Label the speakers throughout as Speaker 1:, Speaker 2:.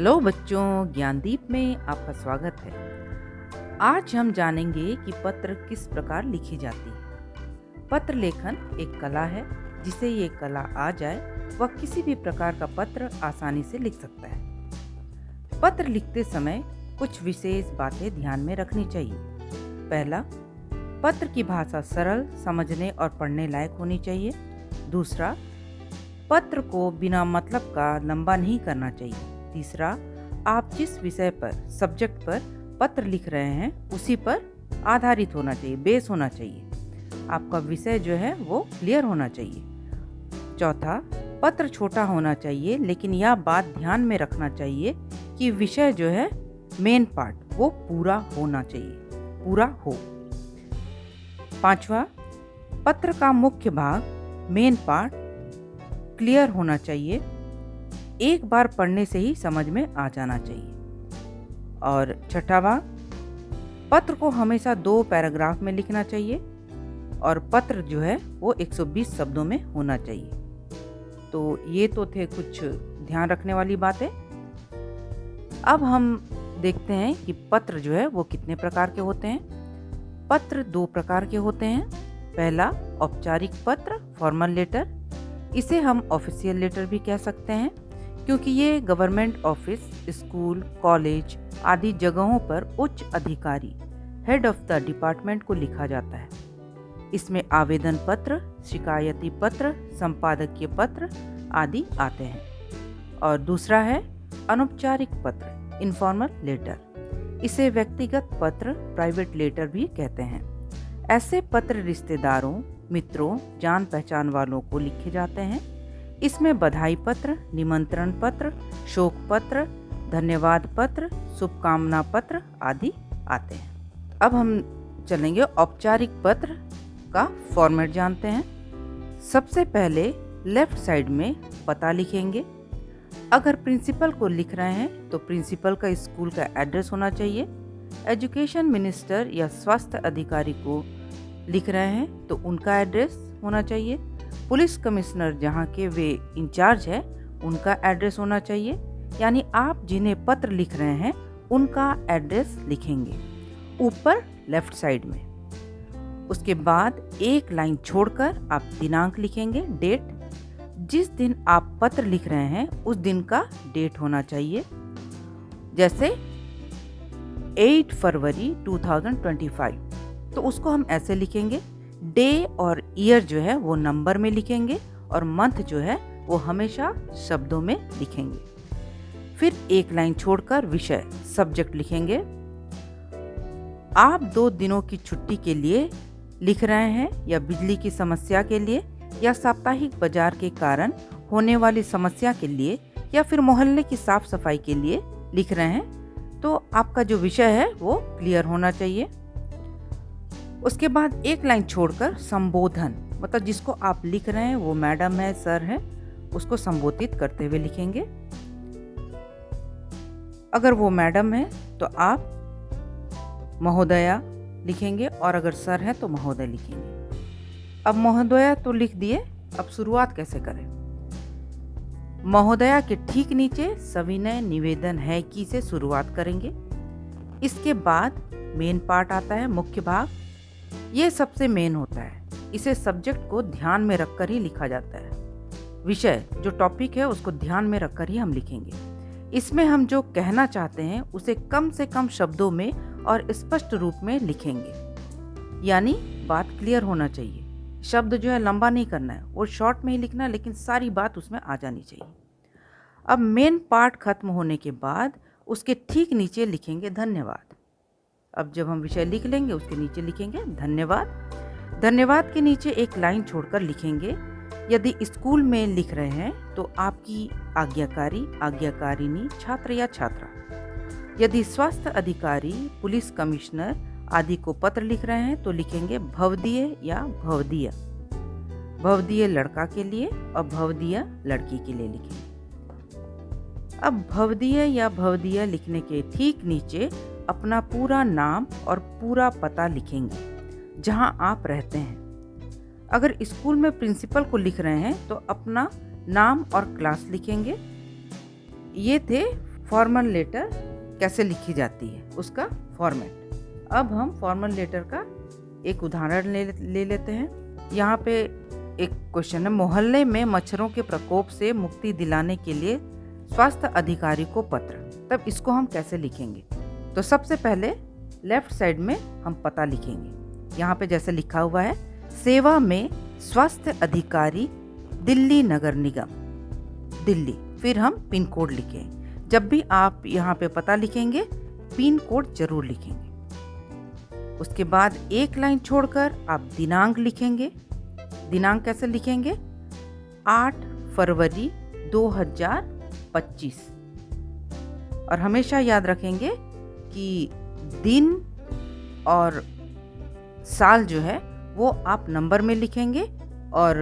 Speaker 1: Hello बच्चों, ज्ञानदीप में आपका स्वागत है। आज हम जानेंगे कि पत्र किस प्रकार लिखी जाती है। पत्र लेखन एक कला है। जिसे ये कला आ जाए वह किसी भी प्रकार का पत्र आसानी से लिख सकता है। पत्र लिखते समय कुछ विशेष बातें ध्यान में रखनी चाहिए। पहला, पत्र की भाषा सरल, समझने और पढ़ने लायक होनी चाहिए। दूसरा, पत्र को बिना मतलब का लंबा नहीं करना चाहिए। तीसरा, आप जिस विषय पर, सब्जेक्ट पर पत्र लिख रहे हैं उसी पर आधारित होना चाहिए, बेस होना चाहिए। आपका विषय जो है वो क्लियर होना चाहिए। चौथा, पत्र छोटा होना चाहिए, लेकिन यह बात ध्यान में रखना चाहिए कि विषय जो है, मेन पार्ट, वो पूरा होना चाहिए, पूरा हो। पांचवा, पत्र का मुख्य भाग, मेन पार्ट क्लियर होना चाहिए। एक बार पढ़ने से ही समझ में आ जाना चाहिए। और छठा भाग, पत्र को हमेशा 2 पैराग्राफ में लिखना चाहिए और पत्र जो है वो 120 शब्दों में होना चाहिए। तो ये तो थे कुछ ध्यान रखने वाली बातें। अब हम देखते हैं कि पत्र जो है वो कितने प्रकार के होते हैं। पत्र 2 प्रकार के होते हैं। पहला, औपचारिक पत्र, फॉर्मल लेटर। इसे हम ऑफिशियल लेटर भी कह सकते हैं, क्योंकि ये गवर्नमेंट ऑफिस, स्कूल, कॉलेज आदि जगहों पर उच्च अधिकारी, हेड ऑफ द डिपार्टमेंट को लिखा जाता है। इसमें आवेदन पत्र, शिकायती पत्र, संपादकीय पत्र आदि आते हैं। और दूसरा है अनौपचारिक पत्र, इनफॉर्मल लेटर। इसे व्यक्तिगत पत्र, प्राइवेट लेटर भी कहते हैं। ऐसे पत्र रिश्तेदारों, मित्रों, जान पहचान वालों को लिखे जाते हैं। इसमें बधाई पत्र, निमंत्रण पत्र, शोक पत्र, धन्यवाद पत्र, शुभकामना पत्र आदि आते हैं। अब हम चलेंगे औपचारिक पत्र का फॉर्मेट जानते हैं। सबसे पहले लेफ्ट साइड में पता लिखेंगे। अगर प्रिंसिपल को लिख रहे हैं तो प्रिंसिपल का स्कूल का एड्रेस होना चाहिए। एजुकेशन मिनिस्टर या स्वास्थ्य अधिकारी को लिख रहे हैं तो उनका एड्रेस होना चाहिए। पुलिस कमिश्नर जहाँ के वे इंचार्ज है उनका एड्रेस होना चाहिए। यानी आप जिन्हें पत्र लिख रहे हैं उनका एड्रेस लिखेंगे ऊपर लेफ्ट साइड में। उसके बाद एक लाइन छोड़कर आप दिनांक लिखेंगे, डेट। जिस दिन आप पत्र लिख रहे हैं उस दिन का डेट होना चाहिए। जैसे 8 फरवरी 2025, तो उसको हम ऐसे लिखेंगे। डे और ईयर जो है वो नंबर में लिखेंगे और मंथ जो है वो हमेशा शब्दों में लिखेंगे। फिर एक लाइन छोड़कर विषय, सब्जेक्ट लिखेंगे। आप 2 दिनों की छुट्टी के लिए लिख रहे हैं या बिजली की समस्या के लिए या साप्ताहिक बाजार के कारण होने वाली समस्या के लिए या फिर मोहल्ले की साफ सफाई के लिए लिख रहे हैं, तो आपका जो विषय है वो क्लियर होना चाहिए। उसके बाद एक लाइन छोड़कर संबोधन, मतलब जिसको आप लिख रहे हैं वो मैडम है, सर है, उसको संबोधित करते हुए लिखेंगे। अगर वो मैडम है तो आप महोदया लिखेंगे और अगर सर है तो महोदय लिखेंगे। अब महोदया तो लिख दिए, अब शुरुआत कैसे करें। महोदया के ठीक नीचे सविनय निवेदन है कि से शुरुआत करेंगे। इसके बाद मेन पार्ट आता है, मुख्य भाग। ये सबसे मेन होता है। इसे सब्जेक्ट को ध्यान में रखकर ही लिखा जाता है। विषय, जो टॉपिक है, उसको ध्यान में रखकर ही हम लिखेंगे। इसमें हम जो कहना चाहते हैं उसे कम से कम शब्दों में और स्पष्ट रूप में लिखेंगे। यानी बात क्लियर होना चाहिए। शब्द जो है लंबा नहीं करना है, वो शॉर्ट में ही लिखना है, लेकिन सारी बात उसमें आ जानी चाहिए। अब मेन पार्ट खत्म होने के बाद उसके ठीक नीचे लिखेंगे धन्यवाद। अब जब हम विषय लिख लेंगे उसके नीचे लिखेंगे धन्यवाद। धन्यवाद के नीचे एक लाइन छोड़कर लिखेंगे, यदि स्कूल में लिख रहे हैं तो आपकी आज्ञाकारी, आज्ञाकारिणी, छात्र या छात्रा। यदि स्वास्थ्य अधिकारी, पुलिस कमिश्नर आदि को पत्र लिख रहे हैं तो लिखेंगे भवदीय या भवदीय। भवदीय लड़का के लिए और भवदीय लड़की के लिए लिखेंगे। अब भवदीय या भवदीय लिखने के ठीक नीचे अपना पूरा नाम और पूरा पता लिखेंगे जहां आप रहते हैं। अगर स्कूल में प्रिंसिपल को लिख रहे हैं तो अपना नाम और क्लास लिखेंगे। ये थे फॉर्मल लेटर कैसे लिखी जाती है, उसका फॉर्मेट। अब हम फॉर्मल लेटर का एक उदाहरण ले लेते हैं। यहाँ पे एक क्वेश्चन है, मोहल्ले में मच्छरों के प्रकोप से मुक्ति दिलाने के लिए स्वास्थ्य अधिकारी को पत्र। तब इसको हम कैसे लिखेंगे? तो सबसे पहले लेफ्ट साइड में हम पता लिखेंगे। यहाँ पे जैसे लिखा हुआ है, सेवा में स्वास्थ्य अधिकारी, दिल्ली नगर निगम, दिल्ली। फिर हम पिन कोड लिखें। जब भी आप यहाँ पे पता लिखेंगे, पिन कोड जरूर लिखेंगे। उसके बाद एक लाइन छोड़कर आप दिनांक लिखेंगे। दिनांक कैसे लिखेंगे? 8 फरवरी 2025। और हमेशा याद रखेंगे कि दिन और साल जो है वो आप नंबर में लिखेंगे और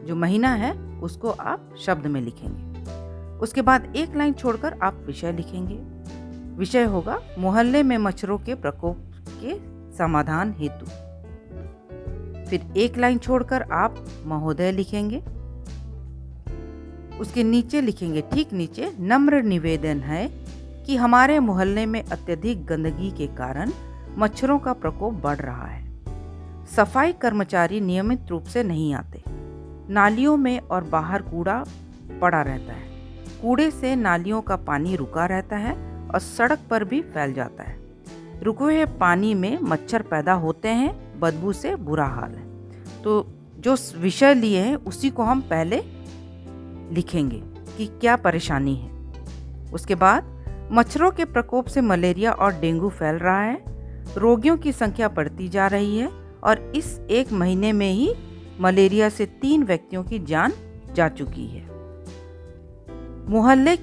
Speaker 1: जो महीना है उसको आप शब्द में लिखेंगे। उसके बाद एक लाइन छोड़कर आप विषय लिखेंगे। विषय होगा मोहल्ले में मच्छरों के प्रकोप के समाधान हेतु। फिर एक लाइन छोड़कर आप महोदय लिखेंगे। उसके नीचे लिखेंगे, ठीक नीचे, नम्र निवेदन है कि हमारे मोहल्ले में अत्यधिक गंदगी के कारण मच्छरों का प्रकोप बढ़ रहा है। सफाई कर्मचारी नियमित रूप से नहीं आते। नालियों में और बाहर कूड़ा पड़ा रहता है। कूड़े से नालियों का पानी रुका रहता है और सड़क पर भी फैल जाता है। रुके हुए पानी में मच्छर पैदा होते हैं, बदबू से बुरा हाल है। तो जो विषय लिए हैं उसी को हम पहले लिखेंगे कि क्या परेशानी है। उसके बाद मच्छरों के प्रकोप से मलेरिया और डेंगू फैल रहा है। रोगियों की संख्या बढ़ती जा रही है और इस एक महीने में ही मलेरिया से 3 व्यक्तियों की जान जा चुकी है। मोहल्ले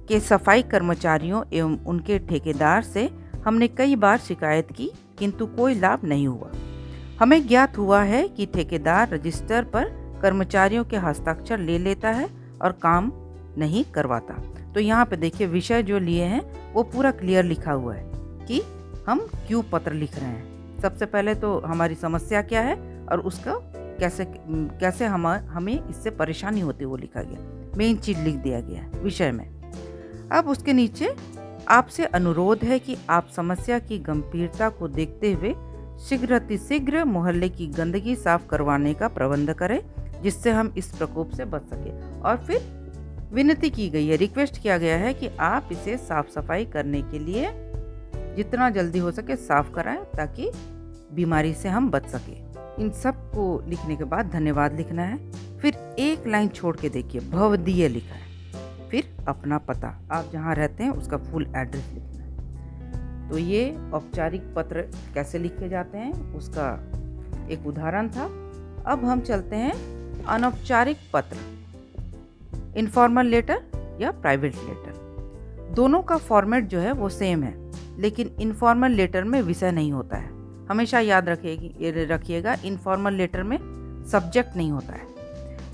Speaker 1: के सफाई कर्मचारियों एवं उनके ठेकेदार से हमने कई बार शिकायत की, किंतु कोई लाभ नहीं हुआ। हमें ज्ञात हुआ है कि ठेकेदार रजिस्टर पर कर्मचारियों के हस्ताक्षर ले लेता है और काम नहीं करवाता। तो यहाँ पे देखिए, विषय जो लिए हैं वो पूरा क्लियर लिखा हुआ है कि हम क्यों पत्र लिख रहे हैं। सबसे पहले तो हमारी समस्या क्या है और उसका कैसे हमें इससे परेशानी होती है वो लिखा गया। मेन चीज लिख दिया गया है विषय में। अब उसके नीचे आपसे अनुरोध है कि आप समस्या की गंभीरता को देखते हुए शीघ्र मोहल्ले की गंदगी साफ करवाने का प्रबंध करें, जिससे हम इस प्रकोप से बच सके। और फिर विनती की गई है, रिक्वेस्ट किया गया है कि आप इसे साफ सफाई करने के लिए जितना जल्दी हो सके साफ कराएं, ताकि बीमारी से हम बच सके। इन सब को लिखने के बाद धन्यवाद लिखना है। फिर एक लाइन छोड़ के देखिए, भवदीय लिखा है। फिर अपना पता, आप जहाँ रहते हैं उसका फुल एड्रेस लिखना है। तो ये औपचारिक पत्र कैसे लिखे जाते हैं उसका एक उदाहरण था। अब हम चलते हैं अनौपचारिक पत्र, इनफॉर्मल लेटर या प्राइवेट लेटर। दोनों का फॉर्मेट जो है वो सेम है, लेकिन इनफॉर्मल लेटर में विषय नहीं होता है। हमेशा याद रखिएगा, इनफॉर्मल लेटर में सब्जेक्ट नहीं होता है।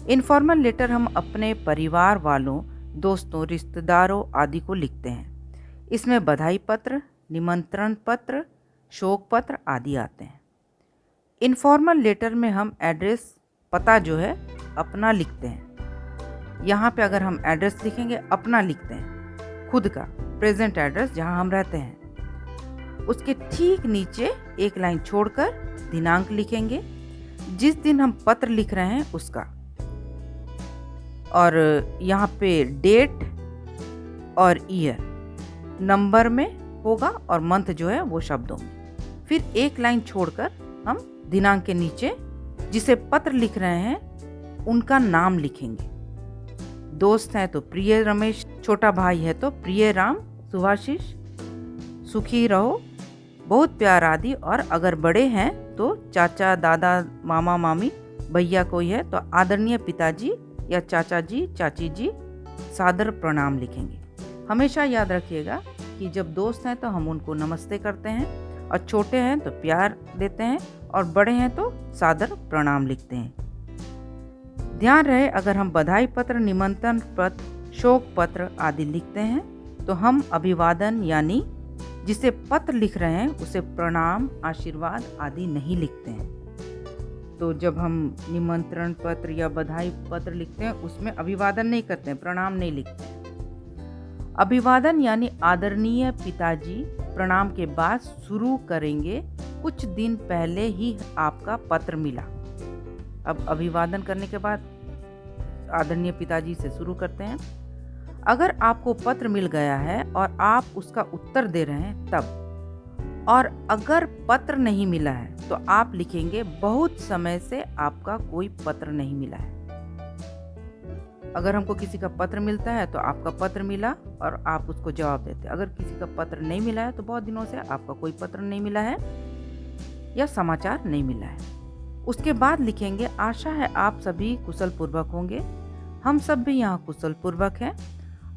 Speaker 1: इनफॉर्मल लेटर हम अपने परिवार वालों, दोस्तों, रिश्तेदारों आदि को लिखते हैं। इसमें बधाई पत्र, निमंत्रण पत्र, शोक पत्र आदि आते हैं। इनफॉर्मल लेटर में हम एड्रेस, पता जो है अपना लिखते हैं। यहाँ पे अगर हम एड्रेस लिखेंगे, अपना लिखते हैं, खुद का प्रेजेंट एड्रेस जहाँ हम रहते हैं। उसके ठीक नीचे एक लाइन छोड़कर दिनांक लिखेंगे, जिस दिन हम पत्र लिख रहे हैं उसका। और यहाँ पे डेट और ईयर नंबर में होगा और मंथ जो है वो शब्दों में। फिर एक लाइन छोड़कर हम दिनांक के नीचे जिसे पत्र लिख रहे हैं उनका नाम लिखेंगे। दोस्त हैं तो प्रिय रमेश, छोटा भाई है तो प्रिय राम, सुभाषिष, सुखी रहो, बहुत प्यार आदि। और अगर बड़े हैं तो चाचा, दादा, मामा, मामी, भैया कोई है तो आदरणीय पिताजी या चाचा जी, चाची जी, सादर प्रणाम लिखेंगे। हमेशा याद रखिएगा कि जब दोस्त हैं तो हम उनको नमस्ते करते हैं, और छोटे हैं तो प्यार देते हैं, और बड़े हैं तो सादर प्रणाम लिखते हैं। ध्यान रहे, अगर हम बधाई पत्र, निमंत्रण पत्र, शोक पत्र आदि लिखते हैं तो हम अभिवादन यानी जिसे पत्र लिख रहे हैं उसे प्रणाम, आशीर्वाद आदि नहीं लिखते हैं। तो जब हम निमंत्रण पत्र या बधाई पत्र लिखते हैं उसमें अभिवादन नहीं करते हैं, प्रणाम नहीं लिखते हैं। अभिवादन यानी आदरणीय पिताजी प्रणाम के बाद शुरू करेंगे। कुछ दिन पहले ही आपका पत्र मिला। अब अभिवादन करने के बाद आदरणीय पिताजी से शुरू करते हैं। अगर आपको पत्र मिल गया है और आप उसका उत्तर दे रहे हैं तब, और अगर पत्र नहीं मिला है तो आप लिखेंगे बहुत समय से आपका कोई पत्र नहीं मिला है। अगर हमको किसी का पत्र मिलता है तो आपका पत्र मिला और आप उसको जवाब देते हैं। अगर किसी का पत्र नहीं मिला है तो बहुत दिनों से आपका कोई पत्र नहीं मिला है या समाचार नहीं मिला है। उसके बाद लिखेंगे आशा है आप सभी कुशल पूर्वक होंगे। हम सब भी यहाँ कुशल पूर्वक हैं।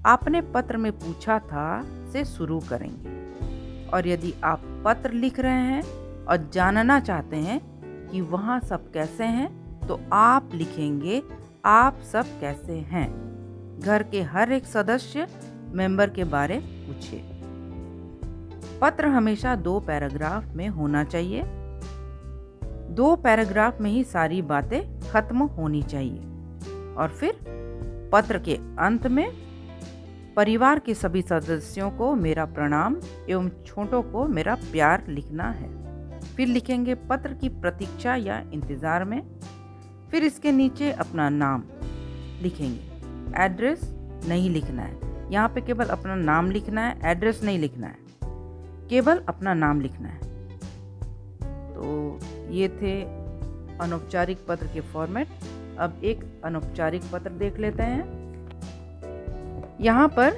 Speaker 1: आपने पत्र में पूछा था से शुरू करेंगे। और यदि आप पत्र लिख रहे हैं और जानना चाहते हैं कि वहाँ सब कैसे हैं तो आप लिखेंगे आप सब कैसे हैं। घर के हर एक सदस्य मेंबर के बारे पूछिए। पत्र हमेशा 2 पैराग्राफ में होना चाहिए। 2 पैराग्राफ में ही सारी बातें खत्म होनी चाहिए। और फिर पत्र के अंत में परिवार के सभी सदस्यों को मेरा प्रणाम एवं छोटों को मेरा प्यार लिखना है। फिर लिखेंगे पत्र की प्रतीक्षा या इंतज़ार में। फिर इसके नीचे अपना नाम लिखेंगे। एड्रेस नहीं लिखना है, यहाँ पे केवल अपना नाम लिखना है, एड्रेस नहीं लिखना है, केवल अपना नाम लिखना है। तो ये थे अनौपचारिक पत्र के फॉर्मेट। अब एक अनौपचारिक पत्र देख लेते हैं। यहाँ पर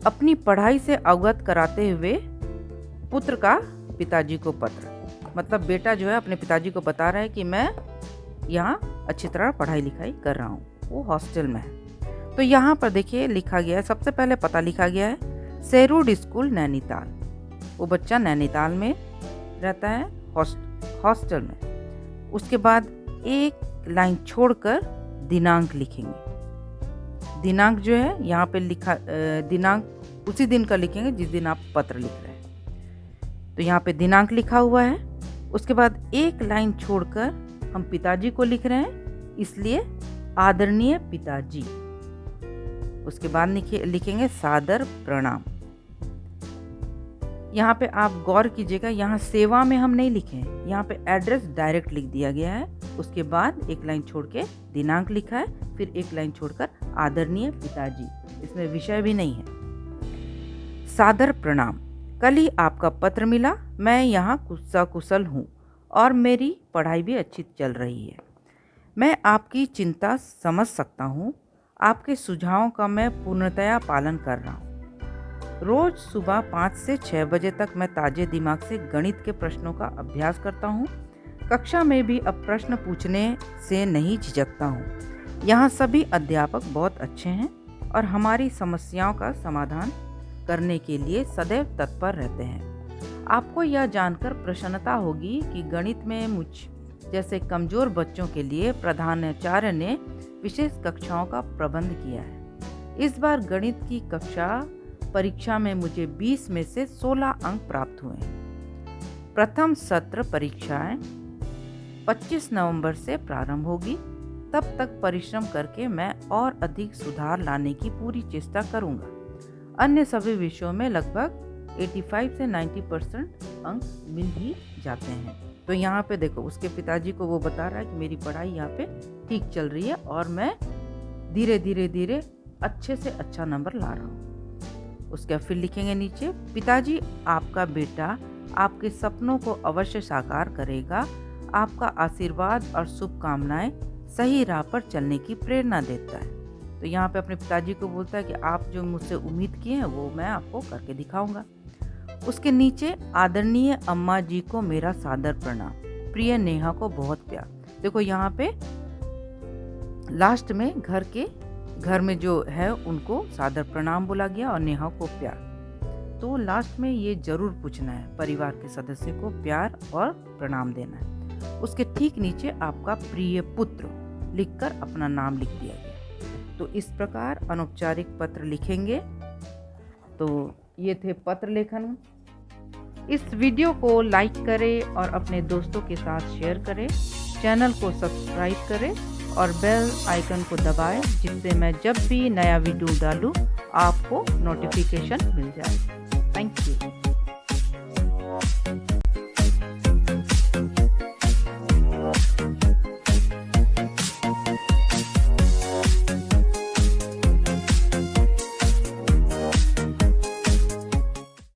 Speaker 1: अपनी पढ़ाई से अवगत कराते हुए पुत्र का पिताजी को पत्र, मतलब बेटा जो है अपने पिताजी को बता रहा है कि मैं यहाँ अच्छी तरह पढ़ाई लिखाई कर रहा हूँ, वो हॉस्टल में है। तो यहाँ पर देखिए लिखा गया है, सबसे पहले पता लिखा गया है शेरवुड स्कूल नैनीताल। वो बच्चा नैनीताल में रहता है हॉस्टल में। उसके बाद एक लाइन छोड़कर दिनांक लिखेंगे। दिनांक जो है यहाँ पे लिखा, दिनांक उसी दिन का लिखेंगे जिस दिन आप पत्र लिख रहे हैं। तो यहाँ पे दिनांक लिखा हुआ है। उसके बाद एक लाइन छोड़कर हम पिताजी को लिख रहे हैं, इसलिए आदरणीय पिताजी। उसके बाद लिखेंगे सादर प्रणाम। यहाँ पे आप गौर कीजिएगा, यहाँ सेवा में हम नहीं लिखे हैं, यहाँ पे एड्रेस डायरेक्ट लिख दिया गया है। उसके बाद एक लाइन छोड़ के दिनांक लिखा है, फिर एक लाइन छोड़कर आदरणीय पिताजी, इसमें विषय भी नहीं है। सादर प्रणाम। कल ही आपका पत्र मिला, मैं यहाँ कुशल हूँ और मेरी पढ़ाई भी अच्छी चल रही है। मैं आपकी चिंता समझ सकता हूँ। आपके सुझावों का मैं पूर्णतया पालन कर रहा हूँ। रोज सुबह 5 से 6 बजे तक मैं ताजे दिमाग से गणित के प्रश्नों का अभ्यास करता हूँ। कक्षा में भी अब प्रश्न पूछने से नहीं झिझकता हूँ। यहाँ सभी अध्यापक बहुत अच्छे हैं और हमारी समस्याओं का समाधान करने के लिए सदैव तत्पर रहते हैं। आपको यह जानकर प्रसन्नता होगी कि गणित में मुझ जैसे कमजोर बच्चों के लिए प्रधानाचार्य ने विशेष कक्षाओं का प्रबंध किया है। इस बार गणित की कक्षा परीक्षा में मुझे 20 में से 16 अंक प्राप्त हुए हैं। प्रथम सत्र परीक्षाएं 25 नवंबर से प्रारंभ होगी। तब तक परिश्रम करके मैं और अधिक सुधार लाने की पूरी चेष्टा करूंगा। अन्य सभी विषयों में लगभग 85 से 90% अंक मिल ही जाते हैं। तो यहाँ पे देखो, उसके पिताजी को वो बता रहा है कि मेरी पढ़ाई यहाँ पे ठीक चल रही है और मैं धीरे धीरे अच्छे से अच्छा नंबर ला रहा हूँ। उसके फिर लिखेंगे नीचे, पिताजी आपका बेटा आपके सपनों को अवश्य साकार करेगा। आपका आशीर्वाद और शुभकामनाएं सही राह पर चलने की प्रेरणा देता है। तो यहाँ पे अपने पिताजी को बोलता है कि आप जो मुझसे उम्मीद किए हैं वो मैं आपको करके दिखाऊंगा। उसके नीचे, आदरणीय अम्मा जी को मेरा सादर प्रणाम, प्रिय नेहा को बहुत प्यार। देखो यहाँ पे लास्ट में घर में जो है उनको सादर प्रणाम बोला गया और नेहा को प्यार। तो लास्ट में ये जरूर पूछना है, परिवार के सदस्य को प्यार और प्रणाम देना है। उसके ठीक नीचे आपका प्रिय पुत्र लिखकर अपना नाम लिख दिया गया। तो इस प्रकार अनौपचारिक पत्र लिखेंगे। तो ये थे पत्र लेखन। इस वीडियो को लाइक करें और अपने दोस्तों के साथ शेयर करें। चैनल को सब्सक्राइब करें और बेल आइकन को दबाएं, जिससे मैं जब भी नया वीडियो डालूं आपको नोटिफिकेशन मिल जाए। Thank you.